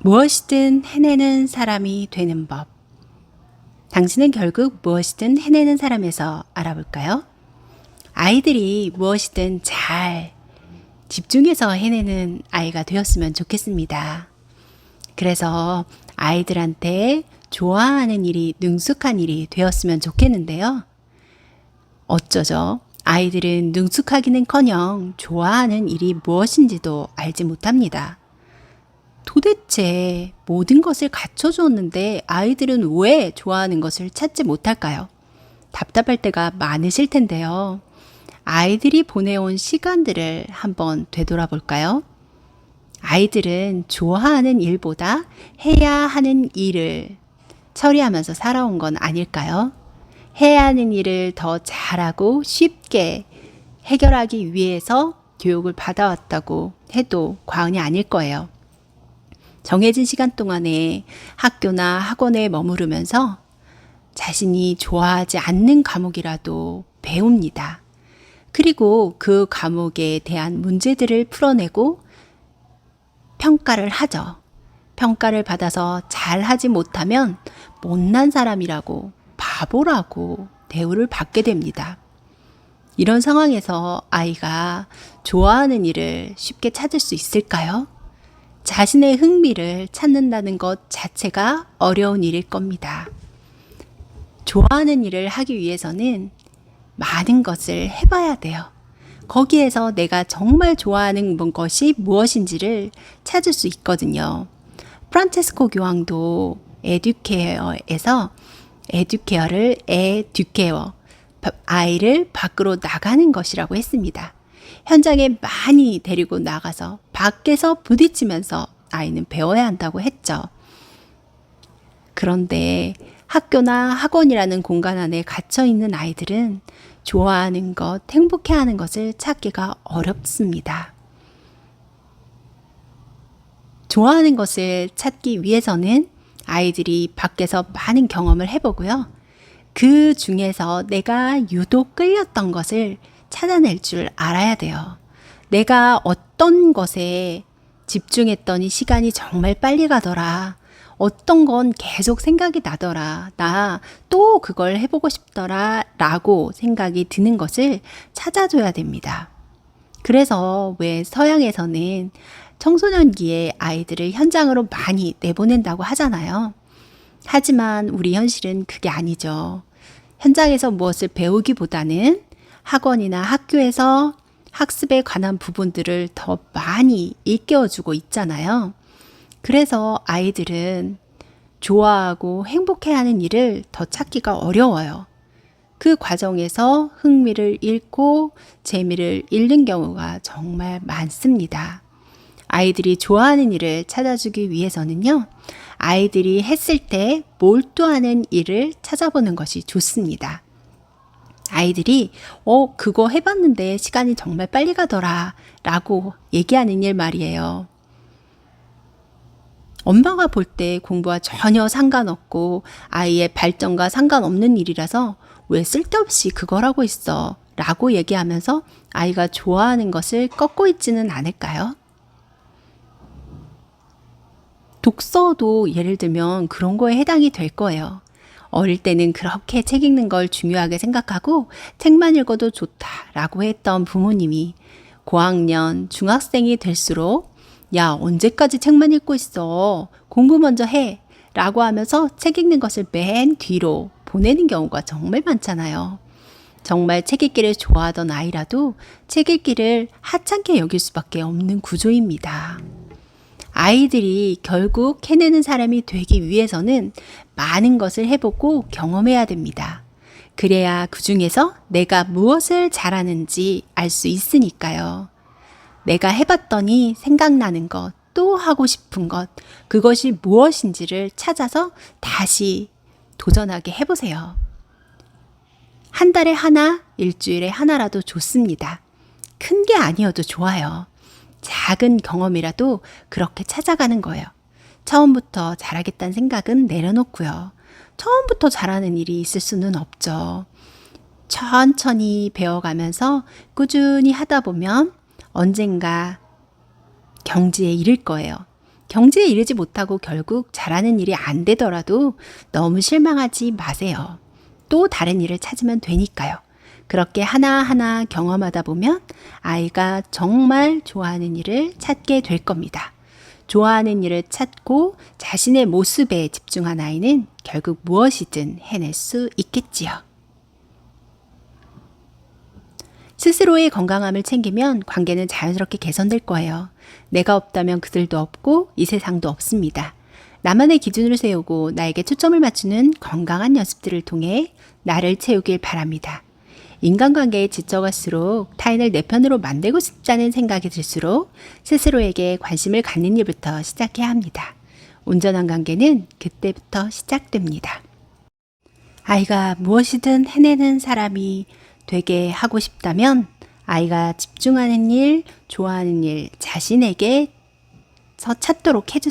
무엇이든 해내는 사람이 되는 법. 당신은 결국 무엇이든 해내는 사람에서 알아볼까요? 아이들이 무엇이든 잘 집중해서 해내는 아이가 되었으면 좋겠습니다. 그래서 아이들한테 좋아하는 일이 능숙한 일이 되었으면 좋겠는데요. 어쩌죠? 아이들은 능숙하기는커녕 좋아하는 일이 무엇인지도 알지 못합니다. 도대체 모든 것을 갖춰주었는데 아이들은 왜 좋아하는 것을 찾지 못할까요? 답답할 때가 많으실 텐데요. 아이들이 보내온 시간들을 한번 되돌아볼까요? 아이들은 좋아하는 일보다 해야 하는 일을 처리하면서 살아온 건 아닐까요? 해야 하는 일을 더 잘하고 쉽게 해결하기 위해서 교육을 받아왔다고 해도 과언이 아닐 거예요. 정해진 시간 동안에 학교나 학원에 머무르면서 자신이 좋아하지 않는 과목이라도 배웁니다. 그리고 그 과목에 대한 문제들을 풀어내고 평가를 하죠. 평가를 받아서 잘하지 못하면 못난 사람이라고, 바보라고 대우를 받게 됩니다. 이런 상황에서 아이가 좋아하는 일을 쉽게 찾을 수 있을까요? 자신의 흥미를 찾는다는 것 자체가 어려운 일일 겁니다. 좋아하는 일을 하기 위해서는 많은 것을 해봐야 돼요. 거기에서 내가 정말 좋아하는 것이 무엇인지를 찾을 수 있거든요. 프란체스코 교황도 에듀케어에서 에듀케어를 에듀케어, 아이를 밖으로 나가는 것이라고 했습니다. 현장에 많이 데리고 나가서 밖에서 부딪히면서 아이는 배워야 한다고 했죠. 그런데 학교나 학원이라는 공간 안에 갇혀 있는 아이들은 좋아하는 것, 행복해하는 것을 찾기가 어렵습니다. 좋아하는 것을 찾기 위해서는 아이들이 밖에서 많은 경험을 해보고요. 그 중에서 내가 유독 끌렸던 것을 찾아낼 줄 알아야 돼요. 내가 어떤 것에 집중했더니 시간이 정말 빨리 가더라. 어떤 건 계속 생각이 나더라. 나 또 그걸 해보고 싶더라. 라고 생각이 드는 것을 찾아줘야 됩니다. 그래서 왜 서양에서는 청소년기에 아이들을 현장으로 많이 내보낸다고 하잖아요. 하지만 우리 현실은 그게 아니죠. 현장에서 무엇을 배우기보다는 학원이나 학교에서 학습에 관한 부분들을 더 많이 일깨워주고 있잖아요. 그래서 아이들은 좋아하고 행복해하는 일을 더 찾기가 어려워요. 그 과정에서 흥미를 잃고 재미를 잃는 경우가 정말 많습니다. 아이들이 좋아하는 일을 찾아주기 위해서는요, 아이들이 했을 때 몰두하는 일을 찾아보는 것이 좋습니다. 아이들이 그거 해봤는데 시간이 정말 빨리 가더라 라고 얘기하는 일 말이에요. 엄마가 볼 때 공부와 전혀 상관없고 아이의 발전과 상관없는 일이라서 왜 쓸데없이 그걸 하고 있어 라고 얘기하면서 아이가 좋아하는 것을 꺾고 있지는 않을까요? 독서도 예를 들면 그런 거에 해당이 될 거예요. 어릴 때는 그렇게 책 읽는 걸 중요하게 생각하고 책만 읽어도 좋다라고 했던 부모님이 고학년, 중학생이 될수록 야, 언제까지 책만 읽고 있어? 공부 먼저 해! 라고 하면서 책 읽는 것을 맨 뒤로 보내는 경우가 정말 많잖아요. 정말 책 읽기를 좋아하던 아이라도 책 읽기를 하찮게 여길 수밖에 없는 구조입니다. 아이들이 결국 해내는 사람이 되기 위해서는 많은 것을 해보고 경험해야 됩니다. 그래야 그 중에서 내가 무엇을 잘하는지 알 수 있으니까요. 내가 해봤더니 생각나는 것, 또 하고 싶은 것, 그것이 무엇인지를 찾아서 다시 도전하게 해보세요. 한 달에 하나, 일주일에 하나라도 좋습니다. 큰 게 아니어도 좋아요. 작은 경험이라도 그렇게 찾아가는 거예요. 처음부터 잘하겠다는 생각은 내려놓고요. 처음부터 잘하는 일이 있을 수는 없죠. 천천히 배워가면서 꾸준히 하다 보면 언젠가 경지에 이를 거예요. 경지에 이르지 못하고 결국 잘하는 일이 안 되더라도 너무 실망하지 마세요. 또 다른 일을 찾으면 되니까요. 그렇게 하나하나 경험하다 보면 아이가 정말 좋아하는 일을 찾게 될 겁니다. 좋아하는 일을 찾고 자신의 모습에 집중한 아이는 결국 무엇이든 해낼 수 있겠지요. 스스로의 건강함을 챙기면 관계는 자연스럽게 개선될 거예요. 내가 없다면 그들도 없고 이 세상도 없습니다. 나만의 기준을 세우고 나에게 초점을 맞추는 건강한 연습들을 통해 나를 채우길 바랍니다. 인간관계에 지쳐갈수록 타인을 내 편으로 만들고 싶다는 생각이 들수록 스스로에게 관심을 갖는 일부터 시작해야 합니다. 온전한 관계는 그때부터 시작됩니다. 아이가 무엇이든 해내는 사람이 되게 하고 싶다면 아이가 집중하는 일, 좋아하는 일, 자신에게서 찾도록 해주세요.